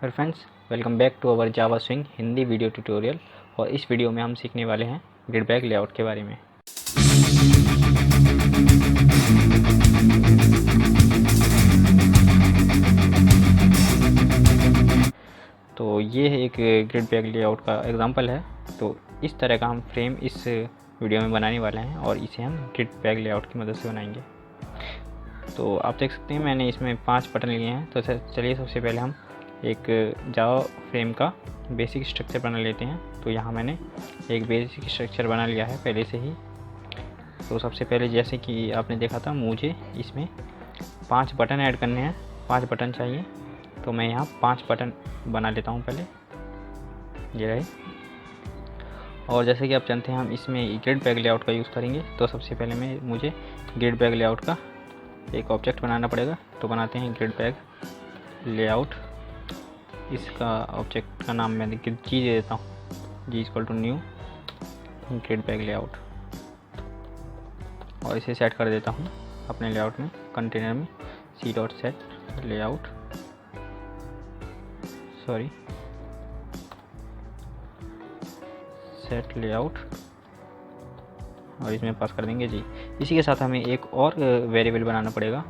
Hello friends, welcome back to our Java Swing Hindi video tutorial. और इस video में हम सीखने वाले हैं ग्रिड बैग लेआउट के बारे में। तो ये है एक ग्रिड बैग लेआउट का एग्जांपल है। तो इस तरह का हम फ्रेम इस वीडियो में बनाने वाले हैं और इसे हम ग्रिड बैग लेआउट की मदद से बनाएंगे। तो आप देख सकते हैं मैंने इसमें 5 बटन लिए हैं। तो चलिए सबसे पहले हम एक जावा फ्रेम का बेसिक स्ट्रक्चर बना लेते हैं। तो यहाँ मैंने एक बेसिक स्ट्रक्चर बना लिया है पहले से ही। तो सबसे पहले जैसे कि आपने देखा था, मुझे इसमें 5 बटन ऐड करने हैं, 5 बटन चाहिए। तो मैं यहाँ 5 बटन बना लेता हूँ पहले, ये रहे। और जैसे कि आप जानते हैं हम इसमें ग्रिड बैग लेआउट का यूज़ करेंगे। तो सबसे पहले मुझे ग्रिड बैग लेआउट का एक ऑब्जेक्ट बनाना पड़ेगा। तो बनाते हैं ग्रिड बैग लेआउट। इसका ऑब्जेक्ट का नाम मैं जी दे देता हूँ, G equal to new grid bag layout. और इसे सेट कर देता हूँ अपने लेआउट में, कंटेनर में C dot set layout, set layout, और इसमें पास कर देंगे जी। इसी के साथ हमें एक और वेरिएबल बनाना पड़ेगा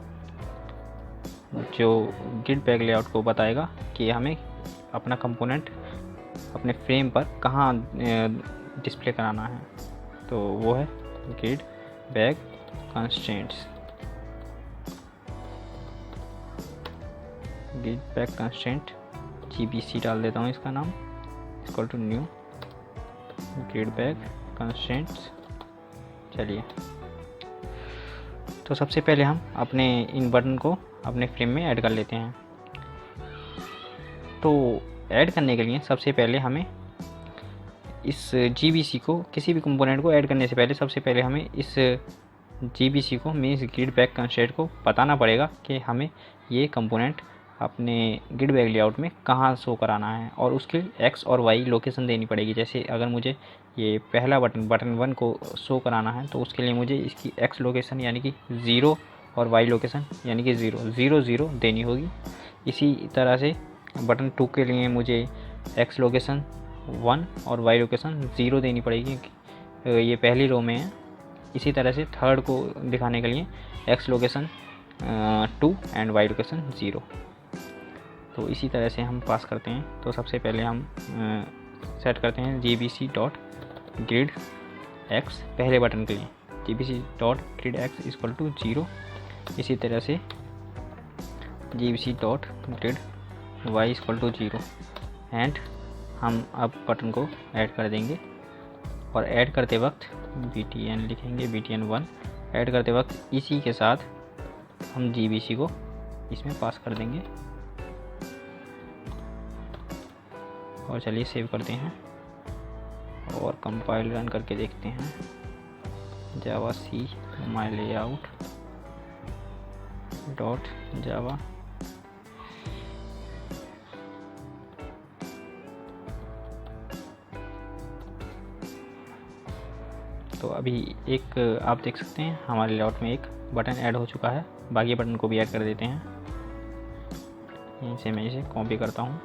जो ग्रिड बैग लेआउट को बताएगा कि हमें अपना कंपोनेंट अपने फ्रेम पर कहाँ डिस्प्ले कराना है। तो वो है grid bag constraints. Grid bag constraint GBC डाल देता हूँ इसका नाम, equal to new grid bag constraints. चलिए, तो सबसे पहले हम अपने इन बटन को अपने फ्रेम में ऐड कर लेते हैं। तो ऐड करने के लिए सबसे पहले हमें इस GBC को, किसी भी कंपोनेंट को ऐड करने से पहले सबसे पहले हमें इस GBC को, मीन्स ग्रिड बैग कंस्ट्रेंट को बताना पड़ेगा कि हमें ये कंपोनेंट अपने ग्रिड बैग लेआउट में कहाँ शो कराना है। और उसके X और Y लोकेशन देनी पड़ेगी। जैसे अगर मुझे ये पहला बटन 1 को शो कराना है तो उसके लिए मुझे इसकी X लोकेशन यानी कि 0 और Y लोकेशन यानी कि 0 देनी होगी। इसी तरह से बटन 2 के लिए मुझे X लोकेशन 1 और Y लोकेशन 0 देनी पड़ेगी, ये पहली रो में है। इसी तरह से थर्ड को दिखाने के लिए X location 2 and Y location 0। तो इसी तरह से हम पास करते हैं। तो सबसे पहले हम सेट करते हैं GBC डॉट ग्रिड X पहले बटन के लिए, GBC dot grid X equal to 0। इसी तरह से GBC dot grid Y equal to 0। And हम अब बटन को ऐड कर देंगे। और ऐड करते वक्त BTN लिखेंगे, BTN 1। ऐड करते वक्त इसी के साथ हम GBC को इसमें पास कर देंगे। और चलिए सेव करते हैं और कंपाइल रन करके देखते हैं। जावा सी माई लेआउट डॉट जावा। तो अभी एक आप देख सकते हैं हमारे लेआउट में एक बटन ऐड हो चुका है। बाकी बटन को भी ऐड कर देते हैं। यहीं से मैं इसे कॉपी करता हूँ।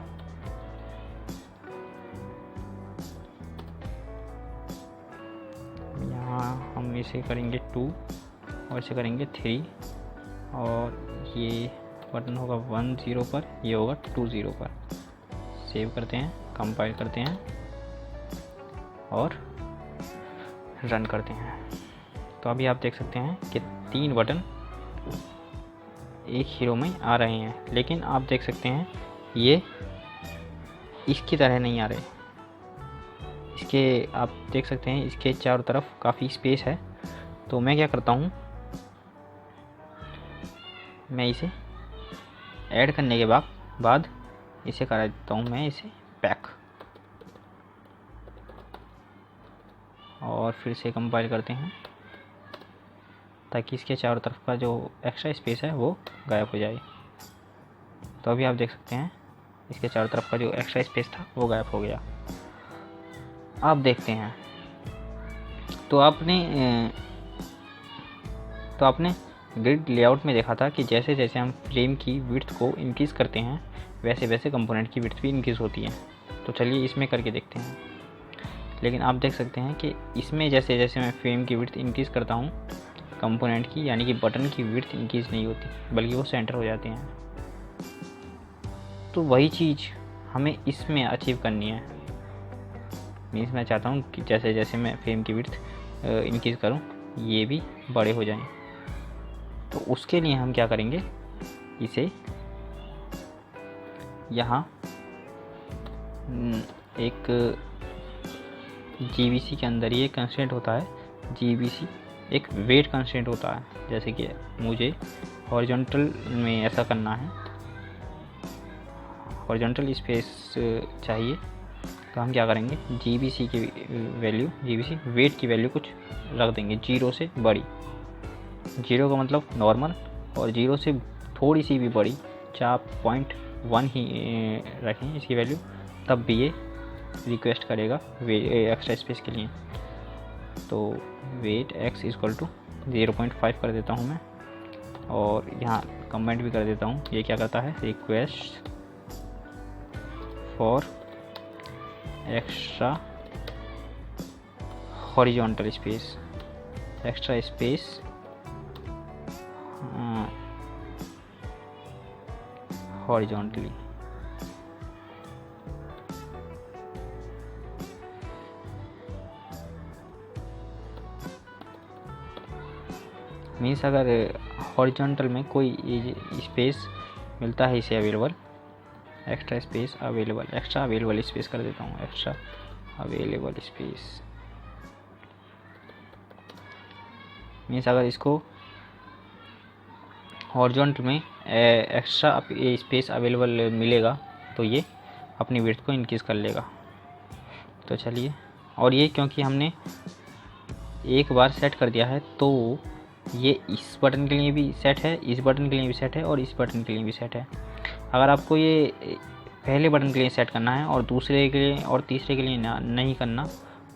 यहाँ हम इसे करेंगे 2 और इसे करेंगे 3। और ये बटन होगा 1 0 पर, ये होगा 2 0 पर। सेव करते हैं, कंपाइल करते हैं और रन करते हैं। तो अभी आप देख सकते हैं कि 3 बटन एक ही रो में आ रहे हैं। लेकिन आप देख सकते हैं ये इसकी तरह नहीं आ रहे। इसके आप देख सकते हैं इसके चारों तरफ काफ़ी स्पेस है। तो मैं क्या करता हूँ, मैं इसे ऐड करने के बाद इसे करा देता हूँ, मैं इसे पैक। और फिर से कंपाइल करते हैं ताकि इसके चारों तरफ का जो एक्स्ट्रा स्पेस है वो गायब हो जाए। तो अभी आप देख सकते हैं इसके चारों तरफ का जो एक्स्ट्रा स्पेस था वो गायब हो गया। आप देखते हैं तो आपने ग्रिड लेआउट में देखा था कि जैसे जैसे हम फ्रेम की विड्थ को इंक्रीज़ करते हैं वैसे वैसे कंपोनेंट की विड्थ भी इंक्रीज़ होती है। तो चलिए इसमें करके देखते हैं। लेकिन आप देख सकते हैं कि इसमें जैसे जैसे मैं फ्रेम की विड्थ इंक्रीज़ करता हूँ, कंपोनेंट की यानी कि बटन की विड्थ इंक्रीज़ नहीं होती, बल्कि वो सेंटर हो जाते हैं। तो वही चीज़ हमें इसमें अचीव करनी है। मीन्स मैं चाहता हूँ कि जैसे जैसे मैं फ्रेम की विड्थ इंक्रीज़ करूँ ये भी बड़े हो जाएं। तो उसके लिए हम क्या करेंगे, इसे यहाँ एक जीबीसी के अंदर ये कंस्ट्रेंट होता है। जीबीसी एक वेट कंस्ट्रेंट होता है। जैसे कि मुझे हॉरिजॉन्टल में ऐसा करना है, हॉरिजॉन्टल स्पेस चाहिए, तो हम क्या करेंगे, जीबीसी की वैल्यू, जीबीसी वेट की वैल्यू कुछ रख देंगे 0 से बड़ी। 0 का मतलब नॉर्मल, और 0 से थोड़ी सी भी बड़ी 4.1 ही रखें इसकी वैल्यू, तब भी ये रिक्वेस्ट करेगा एक्स्ट्रा स्पेस के लिए। तो वेट x इक्वल टू 0.5 कर देता हूँ मैं, और यहाँ कमेंट भी कर देता हूँ। ये क्या करता है, request for extra horizontal space, extra space horizontally. Means अगर हॉरिजॉन्टल में कोई स्पेस मिलता है इसे available, extra space available, extra available space कर देता हूँ, एक्स्ट्रा अवेलेबल स्पेस। मीन्स अगर इसको हॉरिजॉन्टल में एक्स्ट्रा स्पेस अवेलेबल मिलेगा तो ये अपनी विड्थ को इंक्रीज़ कर लेगा। तो चलिए, और ये क्योंकि हमने एक बार सेट कर दिया है तो ये इस बटन के लिए भी सेट है, इस बटन के लिए भी सेट है, और इस बटन के लिए भी सेट है। अगर आपको ये पहले बटन के लिए सेट करना है और दूसरे के लिए और तीसरे के लिए नहीं करना,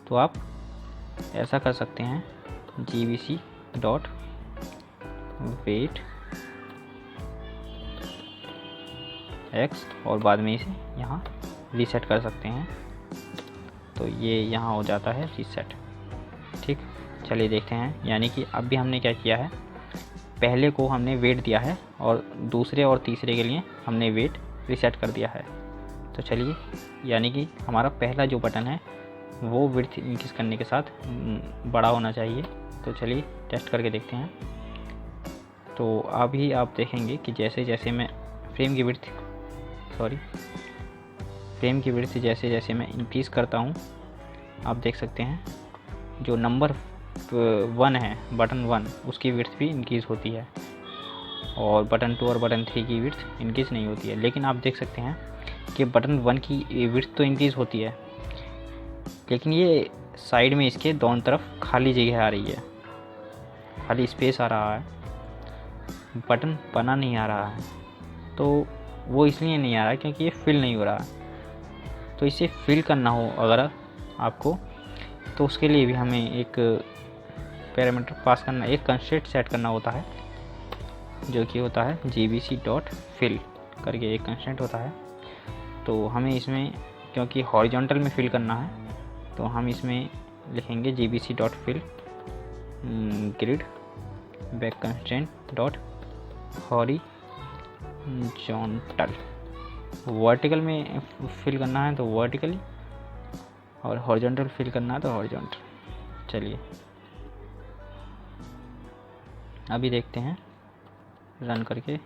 तो आप ऐसा कर सकते हैं, GBC डॉट वेट x, और बाद में इसे यहाँ रीसेट कर सकते हैं। तो ये यहाँ हो जाता है रीसेट। ठीक, चलिए देखते हैं। यानी कि अब भी हमने क्या किया है, पहले को हमने वेट दिया है और दूसरे और तीसरे के लिए हमने वेट रीसेट कर दिया है। तो चलिए, यानी कि हमारा पहला जो बटन है वो विड्थ इंक्रीज़ करने के साथ बड़ा होना चाहिए। तो चलिए टेस्ट करके देखते हैं। तो अभी आप देखेंगे कि जैसे जैसे मैं फ्रेम की विड्थ जैसे जैसे मैं इंक्रीज़ करता हूँ, आप देख सकते हैं जो नंबर 1 है, बटन 1, उसकी विड्थ भी इंक्रीज़ होती है, और बटन 2 और बटन 3 की विड्थ इंक्रीज़ नहीं होती है। लेकिन आप देख सकते हैं कि बटन 1 की विड्थ तो इंक्रीज़ होती है, लेकिन ये साइड में इसके दोनों तरफ खाली जगह आ रही है, खाली स्पेस आ रहा है, बटन बना नहीं आ रहा है। तो वो इसलिए नहीं आ रहा है क्योंकि ये फिल नहीं हो रहा है। तो इसे फिल करना हो अगर आपको, तो उसके लिए भी हमें एक पैरामीटर पास करना, एक कंस्ट्रेंट सेट करना होता है, जो कि होता है GBC डॉट फिल करके एक कंस्ट्रेंट होता है। तो हमें इसमें, क्योंकि हॉरिजॉन्टल में फिल करना है, तो हम इसमें लिखेंगे GBC dot fill grid bag constraint dot horizontal. Vertical में फिल करना है तो वर्टिकली, और हॉरिजॉन्टल फिल करना है तो हॉरिजॉन्टल। चलिए अभी देखते हैं रन करके।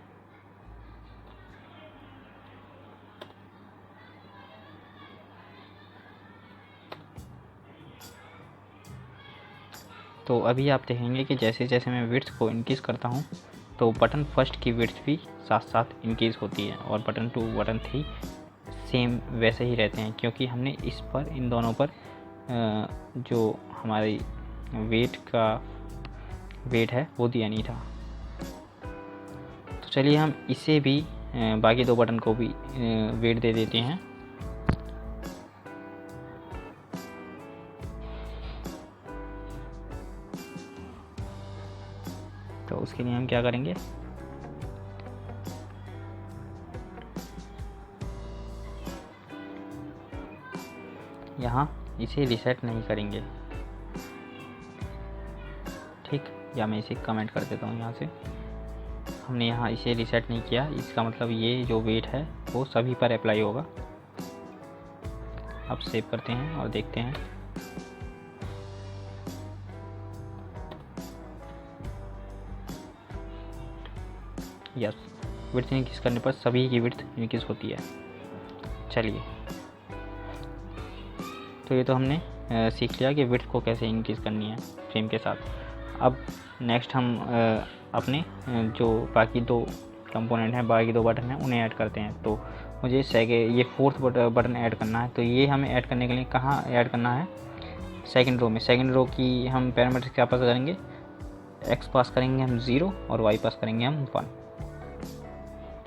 तो अभी आप देखेंगे कि जैसे जैसे मैं विड्थ को इंक्रीज़ करता हूँ तो बटन फर्स्ट की विड्थ भी साथ साथ इंक्रीज़ होती है, और बटन 2 बटन 3 सेम वैसे ही रहते हैं, क्योंकि हमने इस पर, इन दोनों पर जो हमारी वेट है वो दिया नहीं था। तो चलिए हम इसे भी बाकी 2 बटन को भी वेट दे देते हैं। तो इसके लिए हम क्या करेंगे, यहाँ इसे रीसेट नहीं करेंगे, ठीक। या मैं इसे कमेंट कर देता हूँ यहाँ से, हमने यहाँ इसे रीसेट नहीं किया, इसका मतलब ये जो वेट है वो सभी पर अप्लाई होगा। अब सेव करते हैं और देखते हैं। यस, विड्थ इंक्रीज करने पर सभी की विड्थ इंक्रीज होती है। चलिए, तो ये तो हमने सीख लिया कि विड्थ को कैसे इंक्रीज करनी है फ्रेम के साथ। अब नेक्स्ट हम अपने जो बाकी दो कंपोनेंट हैं, बाकी दो बटन हैं, उन्हें ऐड करते हैं। तो मुझे ये फोर्थ बटन ऐड करना है। तो ये हमें ऐड करने के लिए कहाँ ऐड करना है, सेकंड रो में। सेकंड रो की हम पैरामीटर क्या पास करेंगे, एक्स पास करेंगे हम 0 और वाई पास करेंगे हम 1।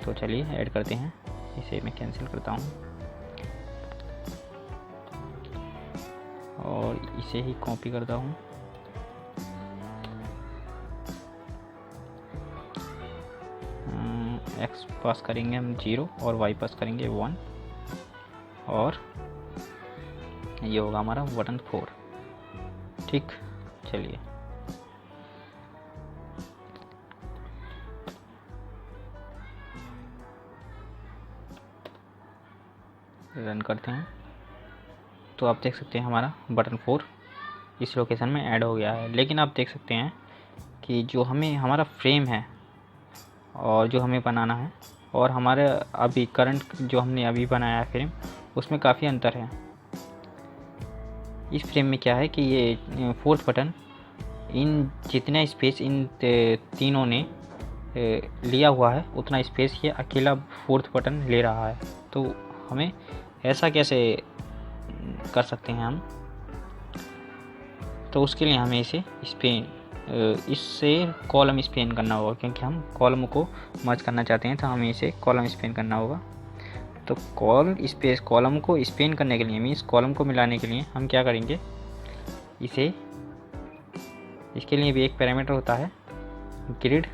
तो चलिए ऐड करते हैं, इसे मैं कैंसिल करता हूँ और इसे ही कॉपी करता हूँ। एक्स पास करेंगे हम 0 और वाई पास करेंगे 1 और ये होगा हमारा बटन 4, ठीक। चलिए, रन करते हैं। तो आप देख सकते हैं हमारा बटन 4 इस लोकेशन में ऐड हो गया है। लेकिन आप देख सकते हैं कि जो हमारा फ्रेम है और जो हमें बनाना है और हमारे अभी करंट जो हमने अभी बनाया है फ्रेम, उसमें काफ़ी अंतर है। इस फ्रेम में क्या है कि ये फोर्थ बटन इन जितना स्पेस इन तीनों ने लिया हुआ है उतना स्पेस ये अकेला फोर्थ बटन ले रहा है। तो हमें ऐसा कैसे कर सकते हैं हम, तो उसके लिए हमें इससे कॉलम स्पेन करना होगा, क्योंकि हम कॉलम को मर्ज करना चाहते हैं। तो हमें इसे कॉलम स्पेन करना होगा। तो कॉलम को स्पेन करने के लिए, मीन्स कॉलम को मिलाने के लिए हम क्या करेंगे, इसके लिए भी एक पैरामीटर होता है ग्रिड,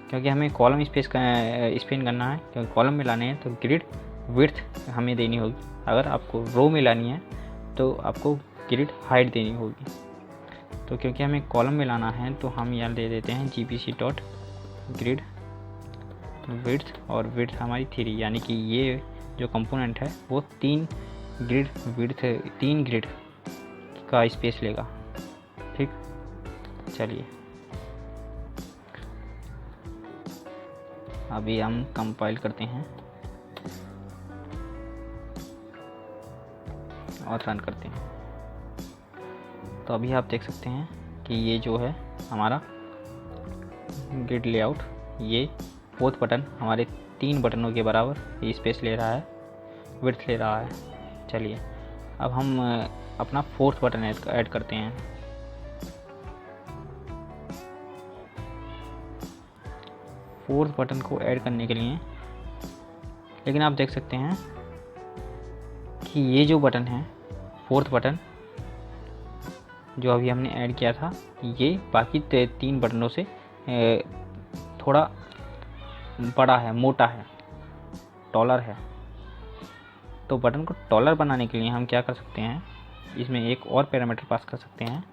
क्योंकि हमें कॉलम स्पेन करना है, क्योंकि कॉलम मिलाने हैं। तो ग्रिड विड्थ हमें देनी होगी। अगर आपको रो मिलानी है तो आपको ग्रिड हाइट देनी होगी। तो क्योंकि हमें कॉलम मिलाना है तो हम यहाँ दे देते हैं gbc.grid विड्थ, और विड्थ हमारी 3, यानी कि ये जो कंपोनेंट है वो 3 ग्रिड का स्पेस लेगा, ठीक। चलिए, अभी हम कंपाइल करते हैं और रन करते हैं। तो अभी आप देख सकते हैं कि ये जो है हमारा ग्रिड लेआउट, ये फोर्थ बटन हमारे 3 बटनों के बराबर ये स्पेस ले रहा है, विड्थ ले रहा है। चलिए, अब हम अपना फोर्थ बटन ऐड करते हैं। फोर्थ बटन को ऐड करने के लिए, लेकिन आप देख सकते हैं कि ये जो बटन है, फोर्थ बटन जो अभी हमने ऐड किया था, ये बाकी 3 बटनों से थोड़ा बड़ा है, मोटा है, टॉलर है। तो बटन को टॉलर बनाने के लिए हम क्या कर सकते हैं, इसमें एक और पैरामीटर पास कर सकते हैं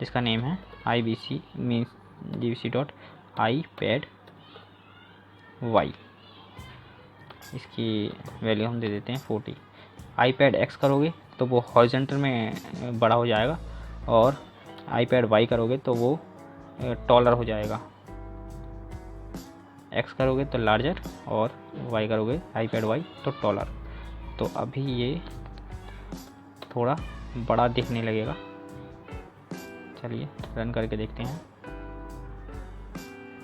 जिसका नेम है ibc मीन्स gbc.iPadY। इसकी वैल्यू हम दे देते हैं 40। iPadX करोगे तो वो हॉरिजॉन्टल में बड़ा हो जाएगा, और iPadY करोगे तो वो टॉलर हो जाएगा। X करोगे तो लार्जर और Y करोगे iPadY तो टॉलर। तो अभी ये थोड़ा बड़ा दिखने लगेगा। चलिए रन करके देखते हैं।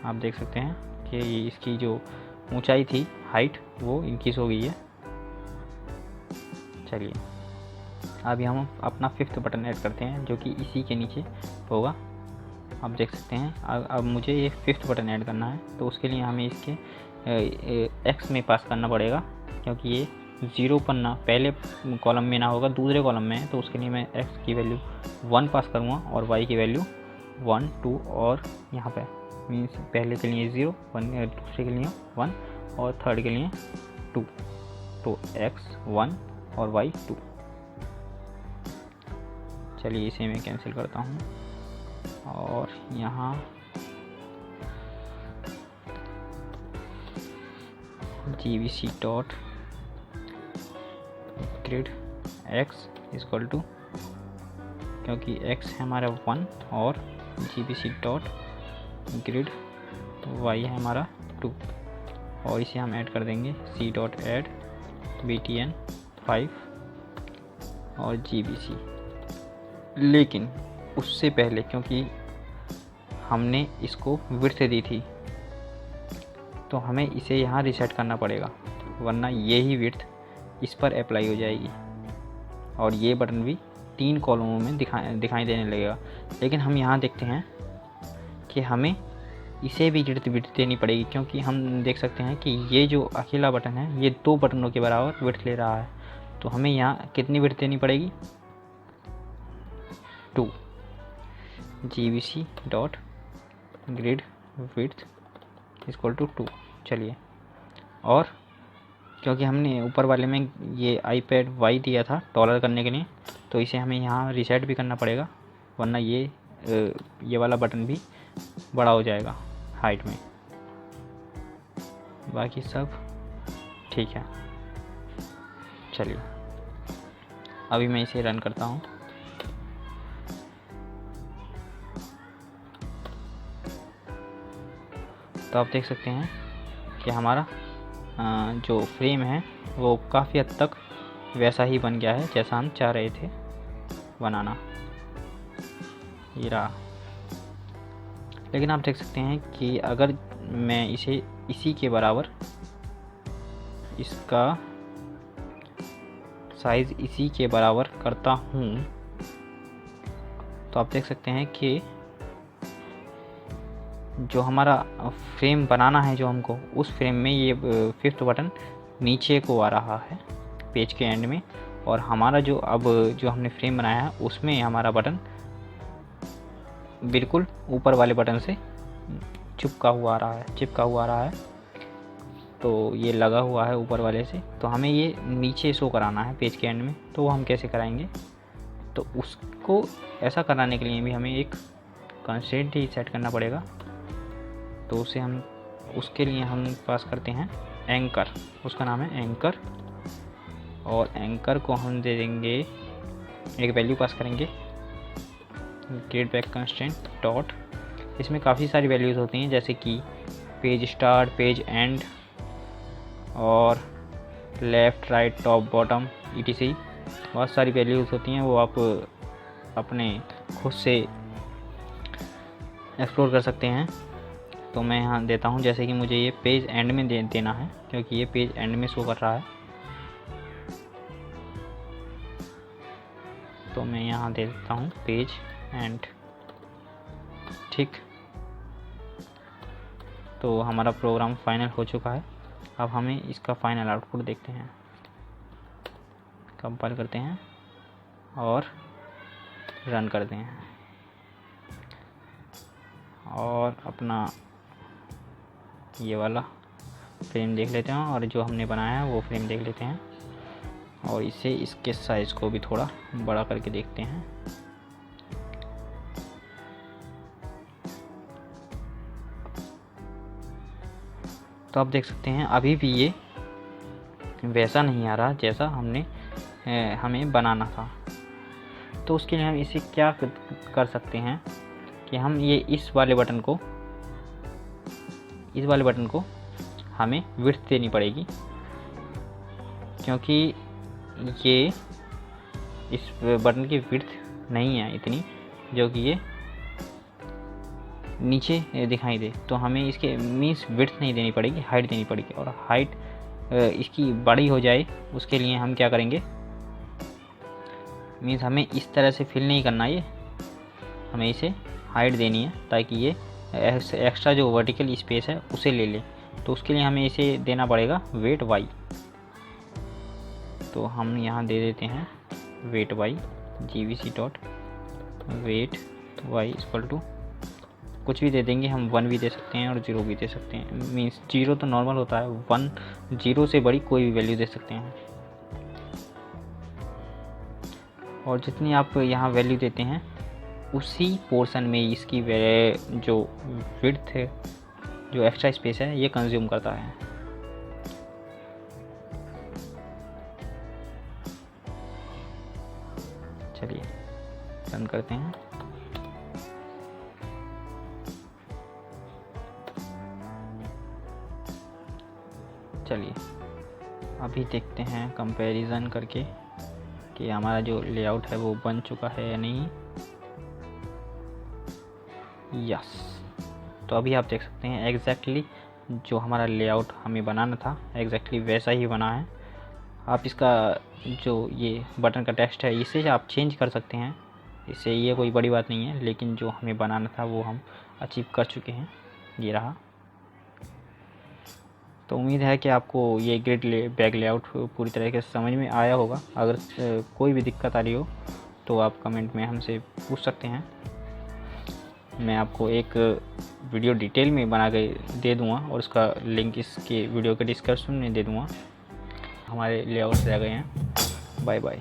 आप देख सकते हैं कि इसकी जो ऊंचाई थी, हाइट, वो इंक्रीज हो गई है। चलिए अभी हम अपना 5th बटन ऐड करते हैं जो कि इसी के नीचे होगा। आप देख सकते हैं अब मुझे ये 5th बटन ऐड करना है, तो उसके लिए हमें इसके एक्स में पास करना पड़ेगा, क्योंकि ये 0 पर ना पहले कॉलम में ना होगा, दूसरे कॉलम में है। तो उसके लिए मैं एक्स की वैल्यू 1 पास करूँगा और वाई की वैल्यू 1, 2 और यहाँ पे मीन्स पहले के लिए 0, दूसरे के लिए 1 और थर्ड के लिए 2। तो x 1 और y 2। चलिए इसे मैं कैंसिल करता हूँ और यहाँ GBC dot grid x equal to, क्योंकि x है हमारा 1 और GBC डॉट ग्रिड y है हमारा 2, और इसे हम ऐड कर देंगे c डॉट ऐड btn 5 और GBC। लेकिन उससे पहले, क्योंकि हमने इसको विड्थ दी थी, तो हमें इसे यहाँ रीसेट करना पड़ेगा, वरना ये ही विड्थ इस पर अप्लाई हो जाएगी और ये बटन भी 3 कॉलमों में दिखाई देने लगेगा। लेकिन हम यहाँ देखते हैं कि हमें इसे भी विड्थ देनी पड़ेगी, क्योंकि हम देख सकते हैं कि ये जो अकेला बटन है ये 2 बटनों के बराबर विड्थ ले रहा है। तो हमें यहाँ कितनी विड्थ देनी पड़ेगी? 2। GBC dot grid width equal to 2। चलिए, और क्योंकि हमने ऊपर वाले में ये iPad y दिया था टॉलर करने के लिए, तो इसे हमें यहाँ रीसेट भी करना पड़ेगा, वरना ये वाला बटन भी बड़ा हो जाएगा हाइट में। बाकी सब ठीक है। चलिए अभी मैं इसे रन करता हूँ। तो आप देख सकते हैं कि हमारा जो फ्रेम है वो काफ़ी हद तक वैसा ही बन गया है जैसा हम चाह रहे थे बनाना। ये रहा। लेकिन आप देख सकते हैं कि अगर मैं इसे इसी के बराबर, इसका साइज़ इसी के बराबर करता हूँ, तो आप देख सकते हैं कि जो हमारा फ्रेम बनाना है जो हमको, उस फ्रेम में ये 5th बटन नीचे को आ रहा है पेज के एंड में, और हमारा जो हमने फ्रेम बनाया है उसमें हमारा बटन बिल्कुल ऊपर वाले बटन से चिपका हुआ आ रहा है। तो ये लगा हुआ है ऊपर वाले से, तो हमें ये नीचे शो कराना है पेज के एंड में। तो वो हम कैसे कराएंगे? तो उसको ऐसा कराने के लिए भी हमें एक कंस्ट्रेंट ही सेट करना पड़ेगा। तो उसके लिए हम पास करते हैं एंकर, उसका नाम है एंकर, और एंकर को हम दे देंगे, एक वैल्यू पास करेंगे ग्रिड बैक कंस्ट्रेंट डॉट। इसमें काफ़ी सारी वैल्यूज़ होती हैं, जैसे कि पेज स्टार्ट, पेज एंड, और left, right, top, bottom, etc। बहुत सारी वैल्यूज़ होती हैं, वो आप अपने खुद से एक्सप्लोर कर सकते हैं। तो मैं यहाँ देता हूँ, जैसे कि मुझे ये पेज एंड में देना है, क्योंकि ये पेज एंड में शो कर रहा है। तो मैं यहाँ दे देता हूँ पेज एंड। ठीक, तो हमारा प्रोग्राम फाइनल हो चुका है। अब हमें इसका फाइनल आउटपुट देखते हैं। कंपाइल करते हैं और रन करते हैं, और अपना ये वाला फ्रेम देख लेते हैं, और जो हमने बनाया है वो फ्रेम देख लेते हैं, और इसके साइज़ को भी थोड़ा बड़ा करके देखते हैं। तो आप देख सकते हैं अभी भी ये वैसा नहीं आ रहा जैसा हमें बनाना था। तो उसके लिए हम इसे क्या कर सकते हैं कि हम ये इस वाले बटन को हमें विड्थ देनी पड़ेगी, क्योंकि ये इस बटन की विड्थ नहीं है इतनी जो कि ये नीचे दिखाई दे। तो हमें इसके मीन्स विड्थ नहीं देनी पड़ेगी, हाइट देनी पड़ेगी, और हाइट इसकी बड़ी हो जाए उसके लिए हम क्या करेंगे, मीन्स हमें इस तरह से फिल नहीं करना, ये हमें इसे हाइट देनी है ताकि ये एक्स्ट्रा जो वर्टिकल स्पेस है उसे ले ले। तो उसके लिए हमें इसे देना पड़ेगा वेट y। तो हम यहाँ दे देते हैं weight y, GBC dot weight y equal to कुछ भी दे देंगे हम, 1 भी दे सकते हैं और 0 भी दे सकते हैं। मीन्स 0 तो नॉर्मल होता है, 1 0 से बड़ी कोई भी वैल्यू दे सकते हैं। और जितनी आप यहाँ वैल्यू देते हैं उसी पोर्शन में इसकी जो विड्थ है, जो एक्स्ट्रा स्पेस है, ये कंज्यूम करता है। चलिए रन करते हैं। चलिए अभी देखते हैं कंपैरिजन करके कि हमारा जो लेआउट है वो बन चुका है या नहीं। यस, तो अभी आप देख सकते हैं एग्जैक्टली जो हमारा लेआउट हमें बनाना था एग्जैक्टली वैसा ही बना है। आप इसका जो ये बटन का टेक्स्ट है इसे आप चेंज कर सकते हैं, इससे ये कोई बड़ी बात नहीं है, लेकिन जो हमें बनाना था वो हम अचीव कर चुके हैं। ये रहा। तो उम्मीद है कि आपको ये ग्रिड बैग लेआउट पूरी तरह से समझ में आया होगा। अगर कोई भी दिक्कत आ रही हो तो आप कमेंट में हमसे पूछ सकते हैं। मैं आपको एक वीडियो डिटेल में बना के दे दूँगा और उसका लिंक इसके वीडियो के डिस्क्रिप्शन में दे दूँगा। हमारे लेआउट्स रह गए हैं। Bye bye.